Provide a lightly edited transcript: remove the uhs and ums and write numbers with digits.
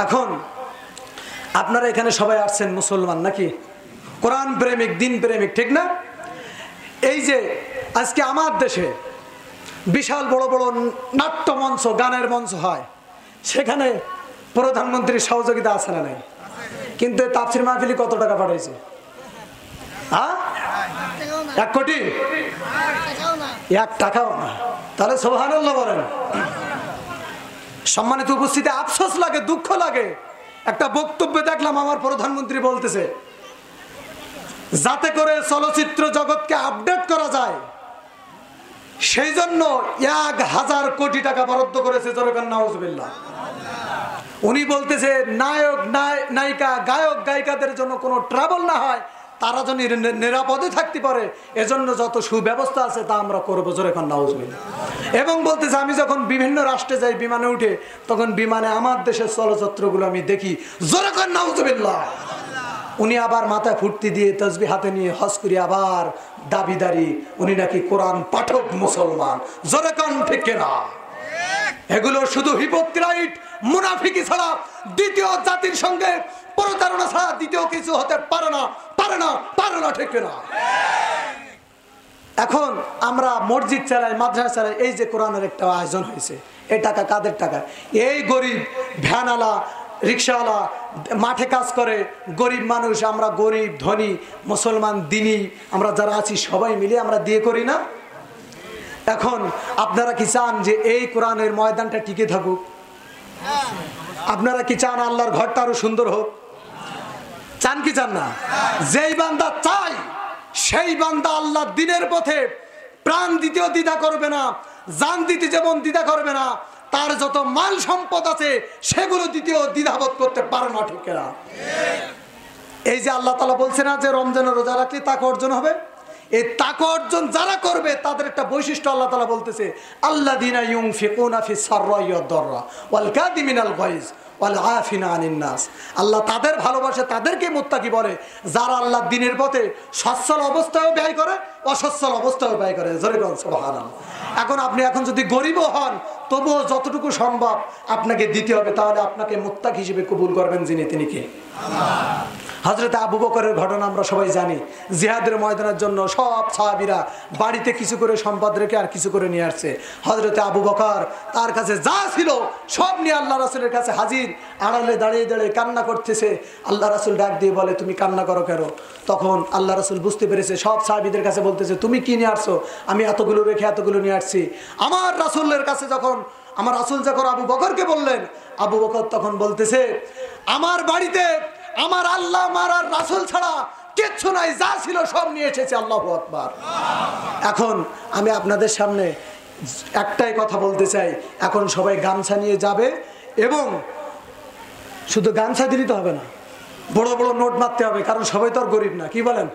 এখন আপনারা এখানে সবাই আসছেন মুসলমান নাকি, কোরআন প্রেমিক, দিন প্রেমিক, ঠিক না? এই যে আজকে আমার দেশে বিশাল বড় বড় নাট্য মঞ্চ, গানের মঞ্চ হয়, সেখানে প্রধানমন্ত্রীর সহযোগিতা আছে না নাই? কিন্তু তাফসীর মাহফিলে কত টাকা পাঠাইছে? 1 কোটি? 1 টাকাও না। তাহলে সুবহানাল্লাহ বলেন। সম্মানিত উপস্থিতি, আফসোস লাগে, দুঃখ লাগে। একটা বক্তব্যে দেখলাম আমার প্রধানমন্ত্রী বলতেছে যাতে করে চলচ্চিত্র জগৎকে আপডেট করা যায় সেই জন্য 1000 কোটি টাকা বরাদ্দ করেছে। জোরে নাউজুবিল্লাহ। উনি বলতেছে নায়ক নায়িকা, গায়ক গায়িকাদের জন্য কোনো ট্রাবল না হয়, তারা যেন নিরাপদে থাকতে পারে, এজন্য যত সুব্যবস্থা আছে তা আমরা করবো। জোরে নাউজুবিল্লাহ। এবং বলতেছে আমি যখন বিভিন্ন রাষ্ট্রে যাই বিমানে উঠে, তখন বিমানে আমার দেশের চলচ্চিত্রগুলো আমি দেখি। জোরে নাউজুবিল্লাহ। উনি আবার মাথায় ফুর্তি দিয়ে তাসবিহ হাতে নিয়ে হজ করে আবার দাবিদারি উনি নাকি কোরআন পাঠক মুসলমান। জোরে কান ঠিক না? এগুলো শুধু হিপোক্রাইট, মুনাফিকি ছাড়া দ্বিতীয় জাতির সঙ্গে প্রতারণা ছাড়া দ্বিতীয় কিছু হতে পারে না, পারে না, পারে না, ঠিক না? এখন আমরা মসজিদ চালাই, মাদ্রাসা চালাই, এই যে কোরআনের একটা আয়োজন হয়েছে, এই টাকা কাদের টাকা? এই গরিব ভ্যানওয়ালা, রিক্সাওয়ালা, মাঠে কাজ করে গরিব মানুষ, আমরা গরিব ধনী মুসলমান দিনী আমরা যারা আছি সবাই মিলে আমরা দিয়ে করি না? এখন আপনারা কি চান যে এই কোরআনের ময়দানটা টিকে থাকুক? আপনারা কি চান আল্লাহর ঘরটা আরো সুন্দর হোক? চান কি চান না? যেই বান্দা চাই সেই বান্দা আল্লাহ দিনের পথে প্রাণ দিতেও দ্বিধা করবে না, জান দিতে যেমন দ্বিধা করবে না, তার যত মাল সম্পদ আছে সেগুলো দ্বিতীয় দ্বিধাবোধ করতে পারে না, ঠিক না? এই যে আল্লাহ তাআলা বলছে না যে রমজানের রোজা রাখলে তাকওয়া অর্জন হবে, এই তাকওয়া অর্জন যারা করবে তাদের একটা বৈশিষ্ট্য আল্লাহ তাআলা বলতেছে আল্লাযীনা ইউনফিকুনা ফিস সাররাই ওয়াদ দাররা ওয়াল কাযিমিনাল গায়জ ওয়াল আফিনা আনিন নাস। আল্লাহ তাদের ভালোবাসে, তাদেরকে মুত্তাকি বলে যারা আল্লাহর দ্বীনের পথে সচ্ছল অবস্থায়ও ব্যয় করে, অসচ্ছল অবস্থায়ও ব্যয় করে। জোরে বলুন সুবহানাল্লাহ। এখন যদি গরিবও হন তবুও যতটুকু সম্ভব আপনাকে দিতে হবে, তাহলে আপনাকে মুত্তাকি হিসেবে কবুল করবেন যিনি, তিনি কে? আল্লাহ। হযরত আবু বকরের ঘটনা আমরা সবাই জানি। জিহাদের ময়দানের জন্য সব সাহাবীরা বাড়িতে কিছু করে সম্পদ রেখে আর কিছু করে নিয়ে আসছে। হযরত আবু বকর তার কাছে যা ছিল সব নিয়ে আল্লাহ রাসূলের কাছে হাজির, আড়ালে দাঁড়িয়ে দাঁড়িয়ে কান্না করতেছে। আল্লাহ রাসূল ডাক দিয়ে বলে তুমি কান্না করো কেন? তখন আল্লাহ রাসূল বুঝতে পেরেছে, সব সাহাবীদের কাছে বলতেছে তুমি কি নিয়ে আসছো? আমি এতগুলো রেখে এতগুলো নিয়ে আসছি। আমার রাসূলের কাছে যখন আমার রাসূল যখন আবু বকরকে বললেন, আবু বকর তখন বলতেছে আমার বাড়িতে আমার আল্লাহ মারার রাসূল ছাড়া কিচ্ছু নাই, যা ছিল সব নিয়ে এসেছে। আল্লাহু আকবার। এখন আমি আপনাদের সামনে একটাই কথা বলতে চাই, এখন সবাই গামছা নিয়ে যাবে এবং শুধু গামছা দিলে তো হবে না, বড় বড় নোট মারতে হবে, কারণ সবাই তো আর গরিব না, কি বলেন?